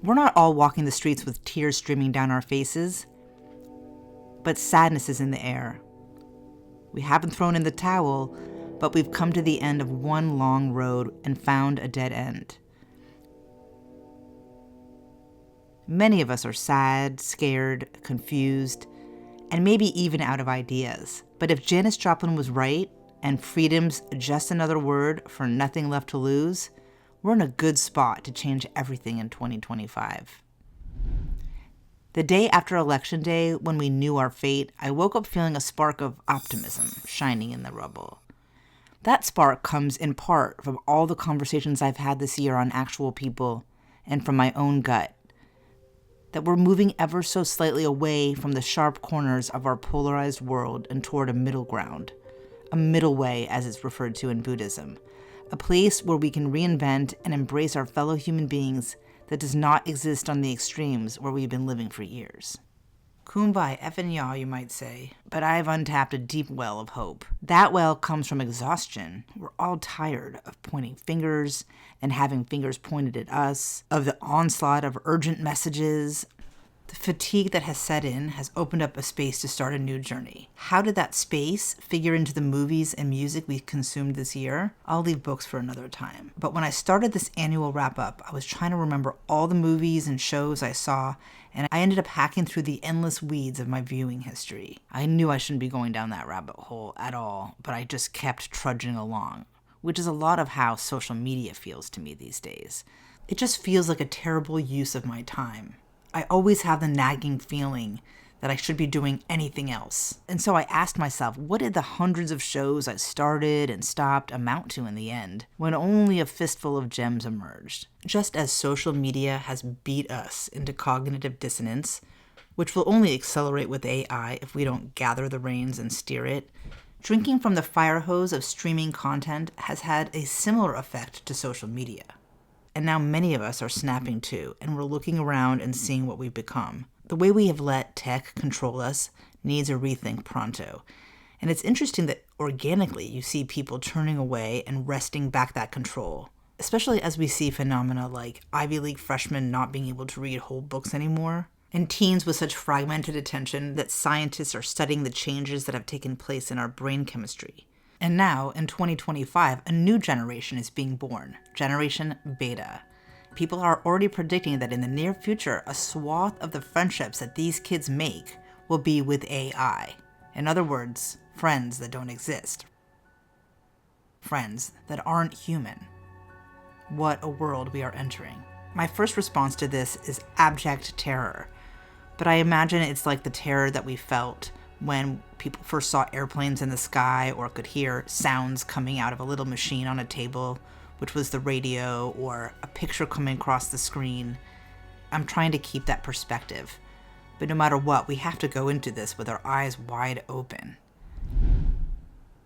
We're not all walking the streets with tears streaming down our faces, but sadness is in the air. We haven't thrown in the towel, but we've come to the end of one long road and found a dead end. Many of us are sad, scared, confused, and maybe even out of ideas. But if Janis Joplin was right, and freedom's just another word for nothing left to lose, we're in a good spot to change everything in 2025. The day after Election Day, when we knew our fate, I woke up feeling a spark of optimism shining in the rubble. That spark comes in part from all the conversations I've had this year on actual people and from my own gut, that we're moving ever so slightly away from the sharp corners of our polarized world and toward a middle ground, a middle way as it's referred to in Buddhism, a place where we can reinvent and embrace our fellow human beings that does not exist on the extremes where we've been living for years. Kumbaya effing yaw, you might say, but I've untapped a deep well of hope. That well comes from exhaustion. We're all tired of pointing fingers and having fingers pointed at us, of the onslaught of urgent messages. The fatigue that has set in has opened up a space to start a new journey. How did that space figure into the movies and music we consumed this year? I'll leave books for another time. But when I started this annual wrap-up, I was trying to remember all the movies and shows I saw, and I ended up hacking through the endless weeds of my viewing history. I knew I shouldn't be going down that rabbit hole at all, but I just kept trudging along, which is a lot of how social media feels to me these days. It just feels like a terrible use of my time. I always have the nagging feeling that I should be doing anything else. And so I asked myself, what did the hundreds of shows I started and stopped amount to in the end, when only a fistful of gems emerged? Just as social media has beat us into cognitive dissonance, which will only accelerate with AI if we don't gather the reins and steer it, drinking from the fire hose of streaming content has had a similar effect to social media. And now many of us are snapping too, and we're looking around and seeing what we've become. The way we have let tech control us needs a rethink pronto. And it's interesting that organically you see people turning away and wresting back that control, especially as we see phenomena like Ivy League freshmen not being able to read whole books anymore, and teens with such fragmented attention that scientists are studying the changes that have taken place in our brain chemistry. And now, in 2025, a new generation is being born, Generation Beta. People are already predicting that in the near future, a swath of the friendships that these kids make will be with AI. In other words, friends that don't exist. Friends that aren't human. What a world we are entering. My first response to this is abject terror, but I imagine it's like the terror that we felt when people first saw airplanes in the sky or could hear sounds coming out of a little machine on a table, which was the radio, or a picture coming across the screen. I'm trying to keep that perspective. But no matter what, we have to go into this with our eyes wide open.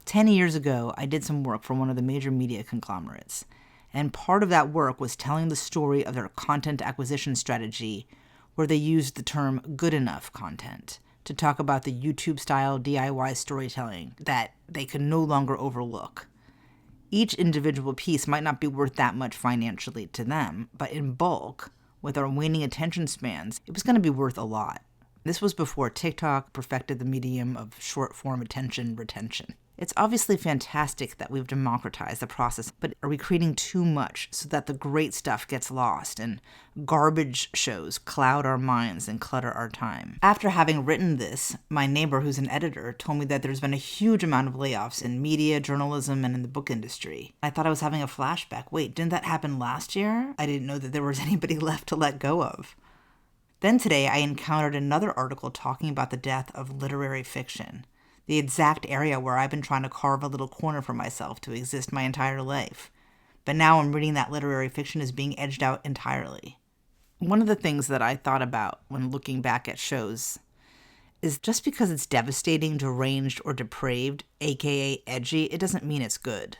10 years ago, I did some work for one of the major media conglomerates, and part of that work was telling the story of their content acquisition strategy, where they used the term good enough content to talk about the YouTube-style DIY storytelling that they could no longer overlook. Each individual piece might not be worth that much financially to them, but in bulk, with our waning attention spans, it was going to be worth a lot. This was before TikTok perfected the medium of short-form attention retention. It's obviously fantastic that we've democratized the process, but are we creating too much so that the great stuff gets lost and garbage shows cloud our minds and clutter our time? After having written this, my neighbor, who's an editor, told me that there's been a huge amount of layoffs in media, journalism, and in the book industry. I thought I was having a flashback. Wait, didn't that happen last year? I didn't know that there was anybody left to let go of. Then today, I encountered another article talking about the death of literary fiction, the exact area where I've been trying to carve a little corner for myself to exist my entire life. But now I'm reading that literary fiction is being edged out entirely. One of the things that I thought about when looking back at shows is just because it's devastating, deranged, or depraved, aka edgy, it doesn't mean it's good.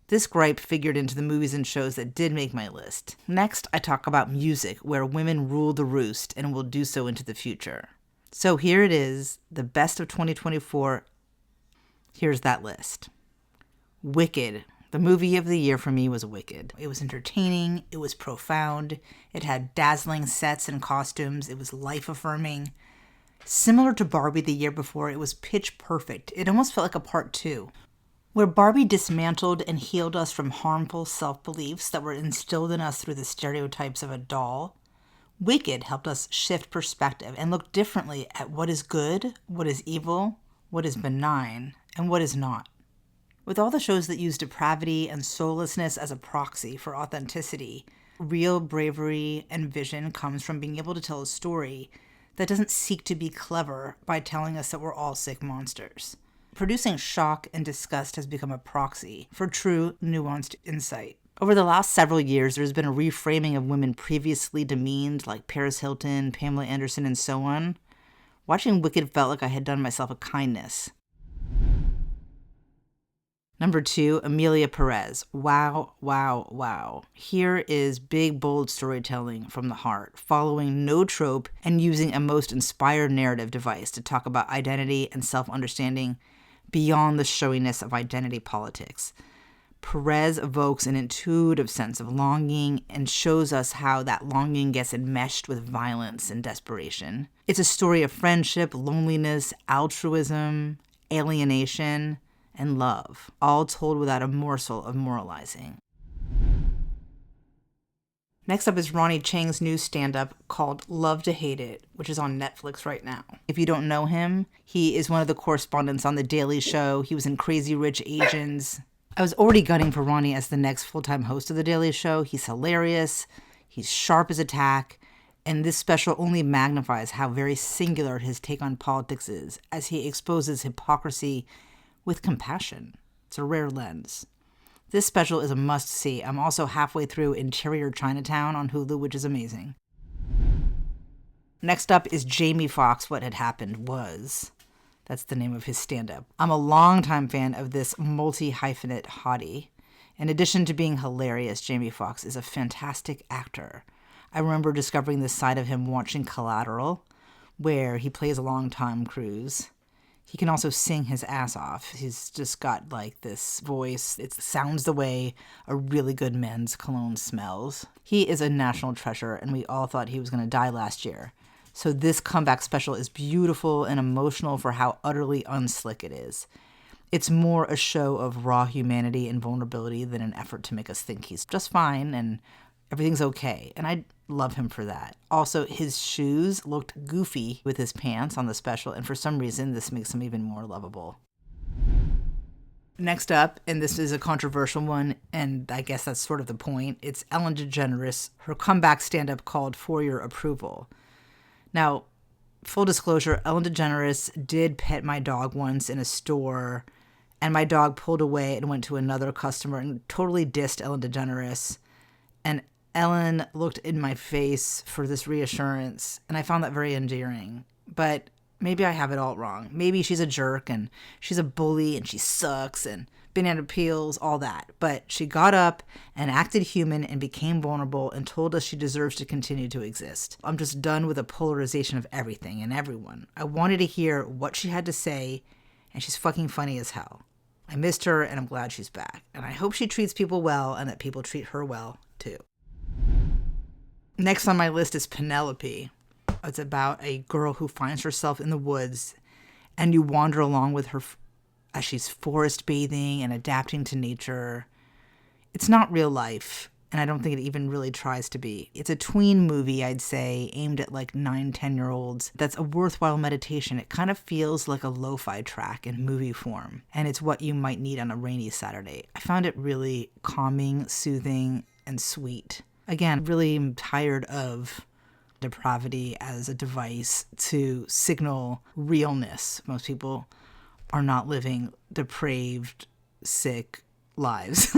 This gripe figured into the movies and shows that did make my list. Next, I talk about music, where women rule the roost and will do so into the future. So here it is, the best of 2024. Here's that list. Wicked, The movie of the year for me was Wicked. It was entertaining, it was profound, it had dazzling sets and costumes, it was life-affirming. Similar to Barbie the year before, it was pitch perfect. It almost felt like a part two. Where Barbie dismantled and healed us from harmful self-beliefs that were instilled in us through the stereotypes of a doll, Wicked helped us shift perspective and look differently at what is good, what is evil, what is benign, and what is not. With all the shows that use depravity and soullessness as a proxy for authenticity, real bravery and vision comes from being able to tell a story that doesn't seek to be clever by telling us that we're all sick monsters. Producing shock and disgust has become a proxy for true, nuanced insight. Over the last several years, there's been a reframing of women previously demeaned, like Paris Hilton, Pamela Anderson, and so on. Watching Wicked felt like I had done myself a kindness. Number 2, Emelia Perez. Wow, wow, wow. Here is big, bold storytelling from the heart, following no trope and using a most inspired narrative device to talk about identity and self-understanding beyond the showiness of identity politics. Perez evokes an intuitive sense of longing and shows us how that longing gets enmeshed with violence and desperation. It's a story of friendship, loneliness, altruism, alienation, and love, all told without a morsel of moralizing. Next up is Ronny Chieng's new stand-up called Love to Hate It, which is on Netflix right now. If you don't know him, he is one of the correspondents on The Daily Show. He was in Crazy Rich Asians. I was already gunning for Ronny as the next full-time host of The Daily Show. He's hilarious, he's sharp as a tack, and this special only magnifies how very singular his take on politics is as he exposes hypocrisy with compassion. It's a rare lens. This special is a must-see. I'm also halfway through Interior Chinatown on Hulu, which is amazing. Next up is Jamie Foxx, What Had Happened Was. That's the name of his stand-up. I'm a longtime fan of this multi-hyphenate hottie. In addition to being hilarious, Jamie Foxx is a fantastic actor. I remember discovering this side of him watching Collateral, where he plays along Tom Cruise. He can also sing his ass off. He's just got like this voice. It sounds the way a really good men's cologne smells. He is a national treasure, and we all thought he was going to die last year. So this comeback special is beautiful and emotional for how utterly unslick it is. It's more a show of raw humanity and vulnerability than an effort to make us think he's just fine and everything's okay. And I love him for that. Also, his shoes looked goofy with his pants on the special, and for some reason, this makes him even more lovable. Next up, and this is a controversial one, and I guess that's sort of the point, it's Ellen DeGeneres, her comeback stand-up called For Your Approval. Now, full disclosure, Ellen DeGeneres did pet my dog once in a store, and my dog pulled away and went to another customer and totally dissed Ellen DeGeneres. And Ellen looked in my face for this reassurance, and I found that very endearing. But maybe I have it all wrong. Maybe she's a jerk, and she's a bully, and she sucks, and banana peels, all that. But she got up and acted human and became vulnerable and told us she deserves to continue to exist. I'm just done with the polarization of everything and everyone. I wanted to hear what she had to say, and she's fucking funny as hell. I missed her, and I'm glad she's back. And I hope she treats people well and that people treat her well, too. Next on my list is Penelope. It's about a girl who finds herself in the woods, and you wander along with her as she's forest bathing and adapting to nature. It's not real life, and I don't think it even really tries to be. It's a tween movie, I'd say, aimed at like 9-10-year-olds. That's a worthwhile meditation. It kind of feels like a lo-fi track in movie form, and it's what you might need on a rainy Saturday. I found it really calming, soothing, and sweet. Again, really tired of depravity as a device to signal realness. Most people are not living depraved, sick lives.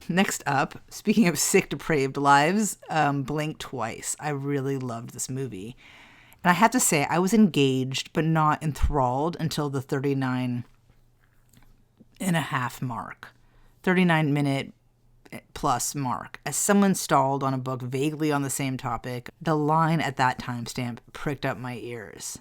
Next up, speaking of sick, depraved lives, Blink Twice. I really loved this movie. And I have to say, I was engaged but not enthralled until the 39.5 mark. 39-minute plus mark. As someone stalled on a book vaguely on the same topic, the line at that timestamp pricked up my ears.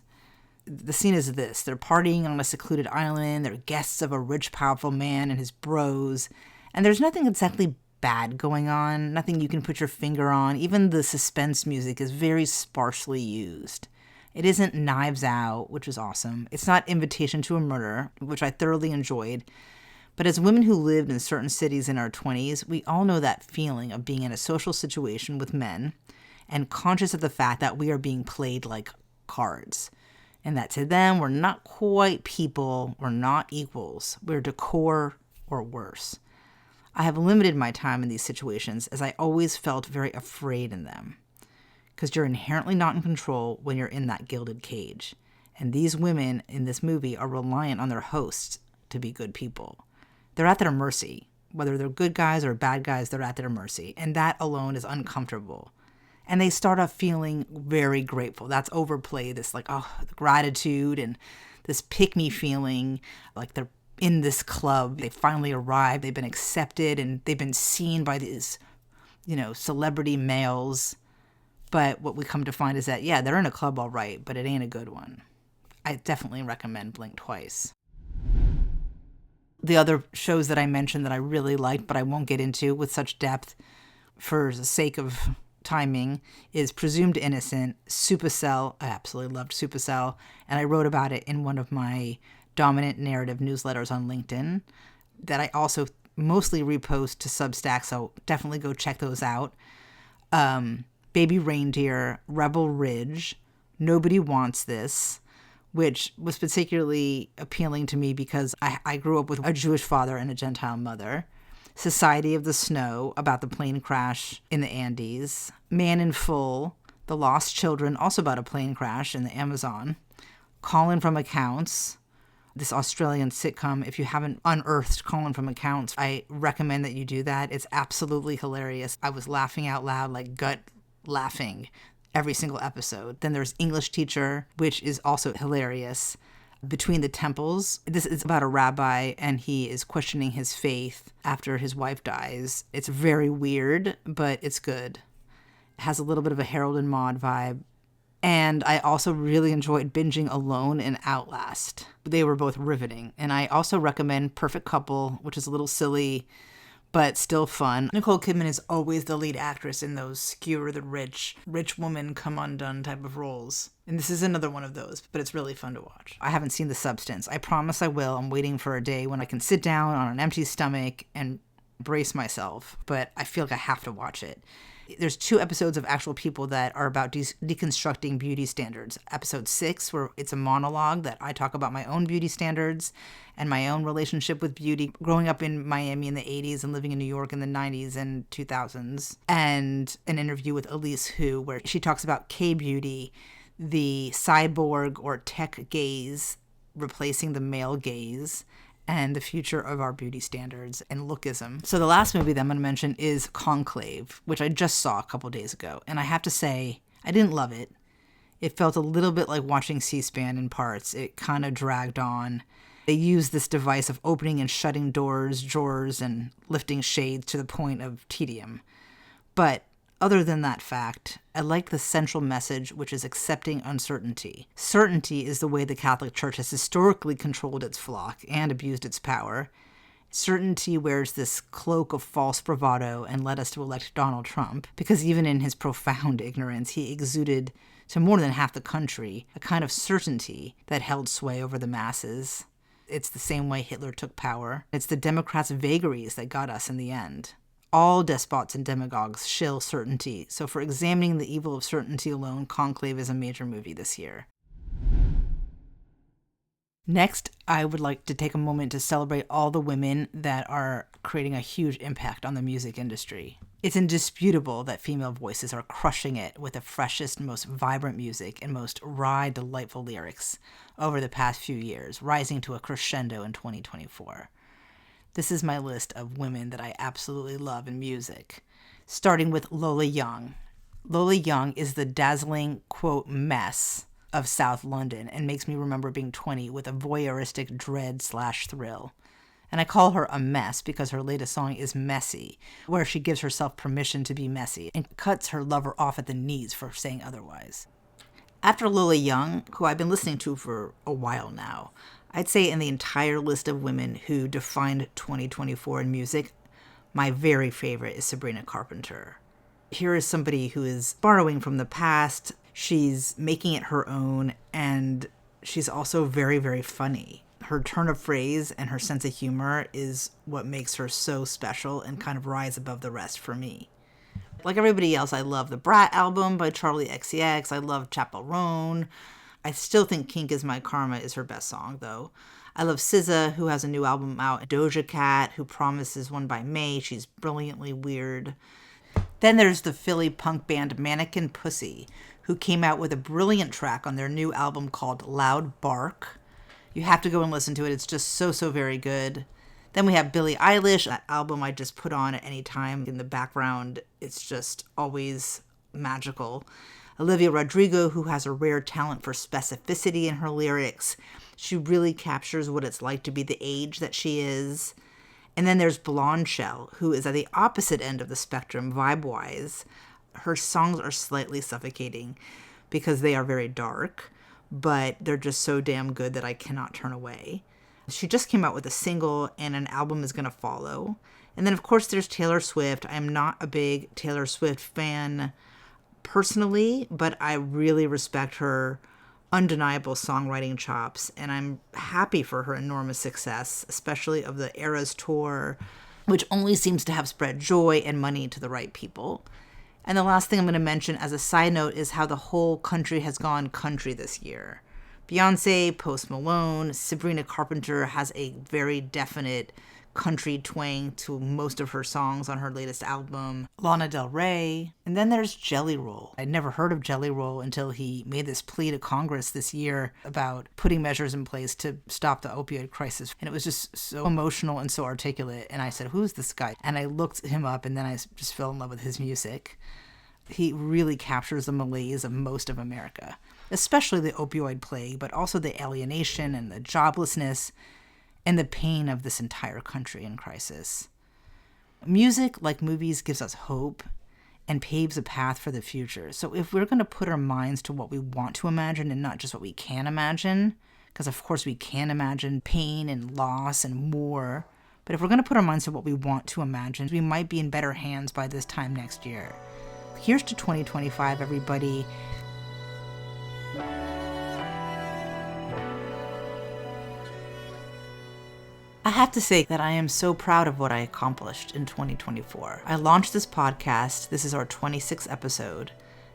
The scene is this. They're partying on a secluded island. They're guests of a rich, powerful man and his bros. And there's nothing exactly bad going on, nothing you can put your finger on. Even the suspense music is very sparsely used. It isn't Knives Out, which is awesome. It's not Invitation to a Murder, which I thoroughly enjoyed. But as women who lived in certain cities in our 20s, we all know that feeling of being in a social situation with men and conscious of the fact that we are being played like cards. And that to them, we're not quite people, we're not equals, we're decor or worse. I have limited my time in these situations as I always felt very afraid in them. Because you're inherently not in control when you're in that gilded cage. And these women in this movie are reliant on their hosts to be good people. They're at their mercy. Whether they're good guys or bad guys, they're at their mercy. And that alone is uncomfortable. And they start off feeling very grateful. That's overplayed, this gratitude and this pick-me feeling, like they're in this club. They finally arrived. They've been accepted and they've been seen by these, celebrity males. But what we come to find is that, yeah, they're in a club all right, but it ain't a good one. I definitely recommend Blink Twice. The other shows that I mentioned that I really liked, but I won't get into with such depth for the sake of timing, is Presumed Innocent, Supercell. I absolutely loved Supercell, and I wrote about it in one of my dominant narrative newsletters on LinkedIn that I also mostly repost to Substack, so definitely go check those out. Baby Reindeer, Rebel Ridge, Nobody Wants This, which was particularly appealing to me because I grew up with a Jewish father and a Gentile mother. Society of the Snow, about the plane crash in the Andes. Man in Full, The Lost Children, also about a plane crash in the Amazon. Calling from Accounts, this Australian sitcom. If you haven't unearthed Calling from Accounts, I recommend that you do that. It's absolutely hilarious. I was laughing out loud, like gut laughing every single episode. Then there's English Teacher, which is also hilarious. Between the Temples. This is about a rabbi and he is questioning his faith after his wife dies. It's very weird, but it's good. It has a little bit of a Harold and Maude vibe. And I also really enjoyed binging Alone and Outlast. They were both riveting. And I also recommend Perfect Couple, which is a little silly, but still fun. Nicole Kidman is always the lead actress in those skewer the rich woman come undone type of roles. And this is another one of those, but it's really fun to watch. I haven't seen The Substance. I promise I will. I'm waiting for a day when I can sit down on an empty stomach and brace myself, but I feel like I have to watch it. There's 2 episodes of actual people that are about deconstructing beauty standards. Episode 6, where it's a monologue that I talk about my own beauty standards and my own relationship with beauty, growing up in Miami in the 80s and living in New York in the 90s and 2000s. And an interview with Elise Hu, where she talks about K-beauty, the cyborg or tech gaze replacing the male gaze, and the future of our beauty standards and lookism. So the last movie that I'm going to mention is Conclave, which I just saw a couple days ago. And I have to say, I didn't love it. It felt a little bit like watching C-SPAN in parts. It kind of dragged on. They used this device of opening and shutting doors, drawers, and lifting shades to the point of tedium. But other than that fact, I like the central message, which is accepting uncertainty. Certainty is the way the Catholic Church has historically controlled its flock and abused its power. Certainty wears this cloak of false bravado and led us to elect Donald Trump, because even in his profound ignorance, he exuded to more than half the country a kind of certainty that held sway over the masses. It's the same way Hitler took power. It's the Democrats' vagaries that got us in the end. All despots and demagogues shill certainty, so for examining the evil of certainty alone, Conclave is a major movie this year. Next, I would like to take a moment to celebrate all the women that are creating a huge impact on the music industry. It's indisputable that female voices are crushing it with the freshest, most vibrant music and most wry, delightful lyrics over the past few years, rising to a crescendo in 2024. This is my list of women that I absolutely love in music, starting with Lola Young. Lola Young is the dazzling, quote, mess of South London and makes me remember being 20 with a voyeuristic dread/thrill. And I call her a mess because her latest song is Messy, where she gives herself permission to be messy and cuts her lover off at the knees for saying otherwise. After Lola Young, who I've been listening to for a while now, I'd say in the entire list of women who defined 2024 in music, my very favorite is Sabrina Carpenter. Here is somebody who is borrowing from the past, she's making it her own, and she's also very, very funny. Her turn of phrase and her sense of humor is what makes her so special and kind of rise above the rest for me. Like everybody else, I love the Brat album by Charlie XCX. I love Chappell Roan. I still think Kink Is My Karma is her best song, though. I love SZA, who has a new album out. Doja Cat, who promises one by May. She's brilliantly weird. Then there's the Philly punk band Mannequin Pussy, who came out with a brilliant track on their new album called Loud Bark. You have to go and listen to it. It's just so very good. Then we have Billie Eilish, that album I just put on at any time in the background. It's just always magical. Olivia Rodrigo, who has a rare talent for specificity in her lyrics. She really captures what it's like to be the age that she is. And then there's Blonde Shell, who is at the opposite end of the spectrum vibe-wise. Her songs are slightly suffocating because they are very dark, but they're just so damn good that I cannot turn away. She just came out with a single, and an album is going to follow. And then, of course, there's Taylor Swift. I'm not a big Taylor Swift fan personally, but I really respect her undeniable songwriting chops, and I'm happy for her enormous success, especially of the Eras tour, which only seems to have spread joy and money to the right people. And the last thing I'm going to mention as a side note is how the whole country has gone country this year. Beyonce, Post Malone, Sabrina Carpenter has a very definite country twang to most of her songs on her latest album. Lana Del Rey. And then there's Jelly Roll. I'd never heard of Jelly Roll until he made this plea to Congress this year about putting measures in place to stop the opioid crisis. And it was just so emotional and so articulate. And I said, who's this guy? And I looked him up, and then I just fell in love with his music. He really captures the malaise of most of America, especially the opioid plague, but also the alienation and the joblessness and the pain of this entire country in crisis. Music, like movies, gives us hope and paves a path for the future. So if we're going to put our minds to what we want to imagine and not just what we can imagine, because of course we can imagine pain and loss and war, but if we're going to put our minds to what we want to imagine, we might be in better hands by this time next year. Here's to 2025, everybody. I have to say that I am so proud of what I accomplished in 2024. I launched this podcast. This is our 26th episode.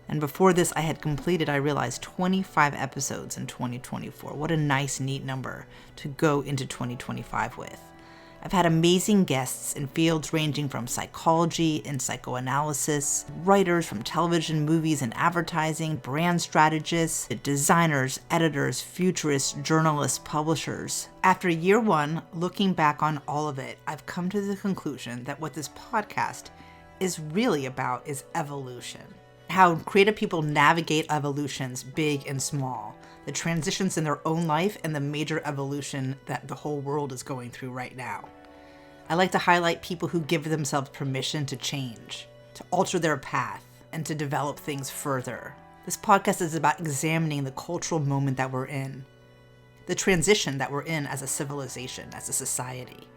And before this, I had completed, I realized, 25 episodes in 2024. What a nice, neat number to go into 2025 with. I've had amazing guests in fields ranging from psychology and psychoanalysis, writers from television, movies, and advertising, brand strategists, designers, editors, futurists, journalists, publishers. After year one, looking back on all of it, I've come to the conclusion that what this podcast is really about is evolution. How creative people navigate evolutions, big and small, the transitions in their own life, and the major evolution that the whole world is going through right now. I like to highlight people who give themselves permission to change, to alter their path, and to develop things further. This podcast is about examining the cultural moment that we're in, the transition that we're in as a civilization, as a society.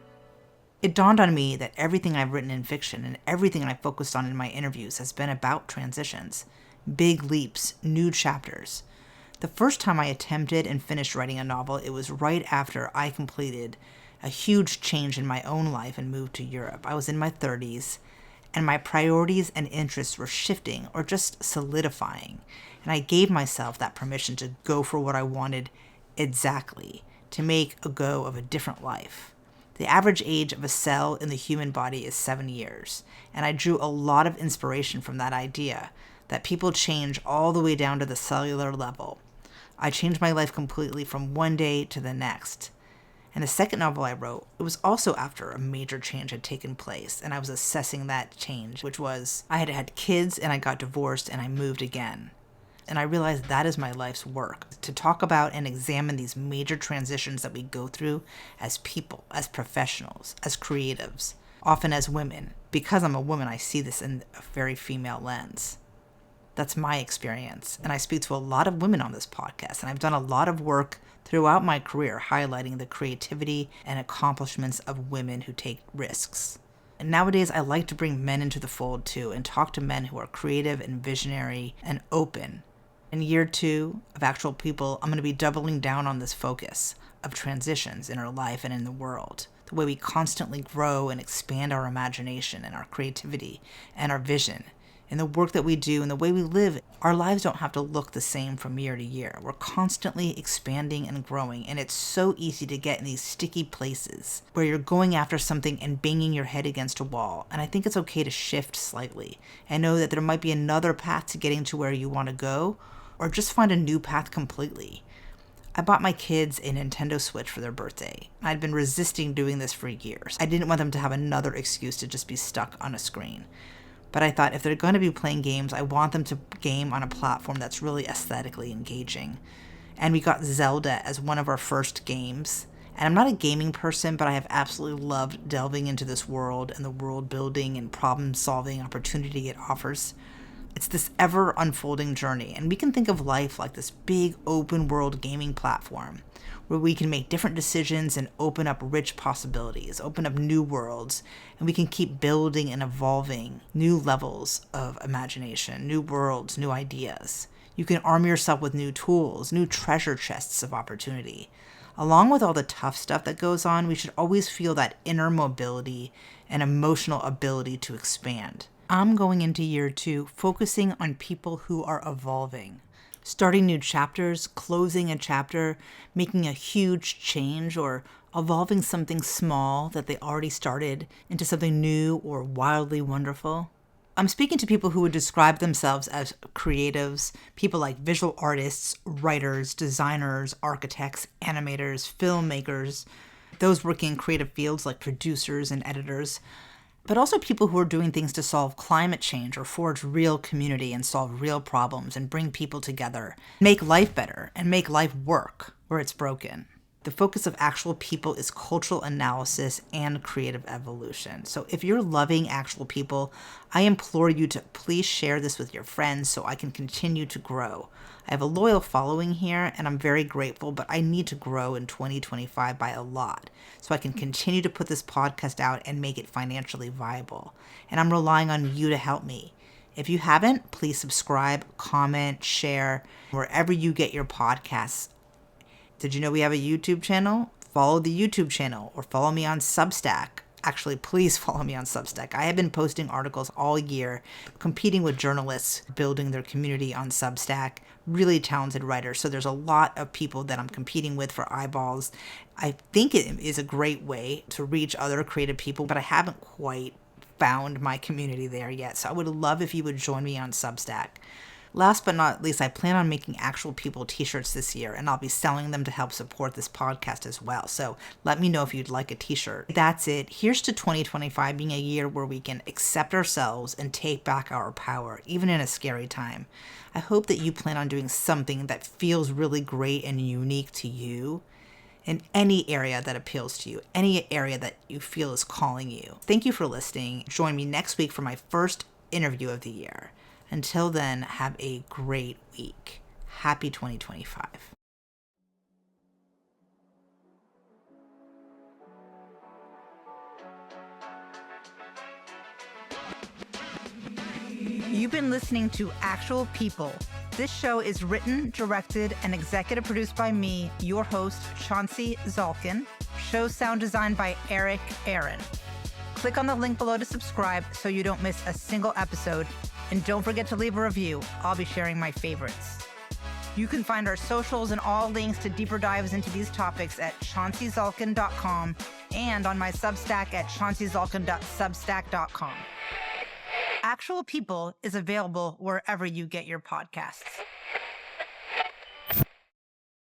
It dawned on me that everything I've written in fiction and everything I've focused on in my interviews has been about transitions, big leaps, new chapters. The first time I attempted and finished writing a novel, it was right after I completed a huge change in my own life and moved to Europe. I was in my 30s, and my priorities and interests were shifting or just solidifying. And I gave myself that permission to go for what I wanted exactly, to make a go of a different life. The average age of a cell in the human body is 7 years, and I drew a lot of inspiration from that idea that people change all the way down to the cellular level. I changed my life completely from one day to the next. And the second novel I wrote, it was also after a major change had taken place, and I was assessing that change, which was I had had kids and I got divorced and I moved again. And I realized that is my life's work, to talk about and examine these major transitions that we go through as people, as professionals, as creatives, often as women. Because I'm a woman, I see this in a very female lens. That's my experience. And I speak to a lot of women on this podcast, and I've done a lot of work throughout my career highlighting the creativity and accomplishments of women who take risks. And nowadays, I like to bring men into the fold too and talk to men who are creative and visionary and open. In year 2 of Actual People, I'm going to be doubling down on this focus of transitions in our life and in the world, the way we constantly grow and expand our imagination and our creativity and our vision. In the work that we do and the way we live, our lives don't have to look the same from year to year. We're constantly expanding and growing, and it's so easy to get in these sticky places where you're going after something and banging your head against a wall. And I think it's okay to shift slightly and know that there might be another path to getting to where you want to go, or just find a new path completely. I bought my kids a Nintendo Switch for their birthday. I'd been resisting doing this for years. I didn't want them to have another excuse to just be stuck on a screen. But I thought if they're going to be playing games, I want them to game on a platform that's really aesthetically engaging. And we got Zelda as one of our first games. And I'm not a gaming person, but I have absolutely loved delving into this world and the world building and problem solving opportunity it offers. It's this ever unfolding journey, and we can think of life like this big open world gaming platform where we can make different decisions and open up rich possibilities, open up new worlds, and we can keep building and evolving new levels of imagination, new worlds, new ideas. You can arm yourself with new tools, new treasure chests of opportunity. Along with all the tough stuff that goes on, we should always feel that inner mobility and emotional ability to expand. I'm going into year 2 focusing on people who are evolving, starting new chapters, closing a chapter, making a huge change, or evolving something small that they already started into something new or wildly wonderful. I'm speaking to people who would describe themselves as creatives, people like visual artists, writers, designers, architects, animators, filmmakers, those working in creative fields like producers and editors, but also people who are doing things to solve climate change or forge real community and solve real problems and bring people together, make life better and make life work where it's broken. The focus of Actual People is cultural analysis and creative evolution. So if you're loving Actual People, I implore you to please share this with your friends so I can continue to grow. I have a loyal following here and I'm very grateful, but I need to grow in 2025 by a lot so I can continue to put this podcast out and make it financially viable. And I'm relying on you to help me. If you haven't, please subscribe, comment, share, wherever you get your podcasts. Did you know we have a YouTube channel? Follow the YouTube channel or follow me on Substack. Actually, please follow me on Substack. I have been posting articles all year, competing with journalists, building their community on Substack, really talented writers. So there's a lot of people that I'm competing with for eyeballs. I think it is a great way to reach other creative people, but I haven't quite found my community there yet. So I would love if you would join me on Substack. Last but not least, I plan on making Actual People t-shirts this year, and I'll be selling them to help support this podcast as well. So let me know if you'd like a t-shirt. That's it. Here's to 2025 being a year where we can accept ourselves and take back our power, even in a scary time. I hope that you plan on doing something that feels really great and unique to you in any area that appeals to you, any area that you feel is calling you. Thank you for listening. Join me next week for my first interview of the year. Until then, have a great week. Happy 2025. You've been listening to Actual People. This show is written, directed, and executive produced by me, your host, Chauncey Zalkin. Show sound designed by Eric Aaron. Click on the link below to subscribe so you don't miss a single episode. And don't forget to leave a review. I'll be sharing my favorites. You can find our socials and all links to deeper dives into these topics at chaunceyzalkin.com and on my Substack at chaunceyzalkin.substack.com. Actual People is available wherever you get your podcasts.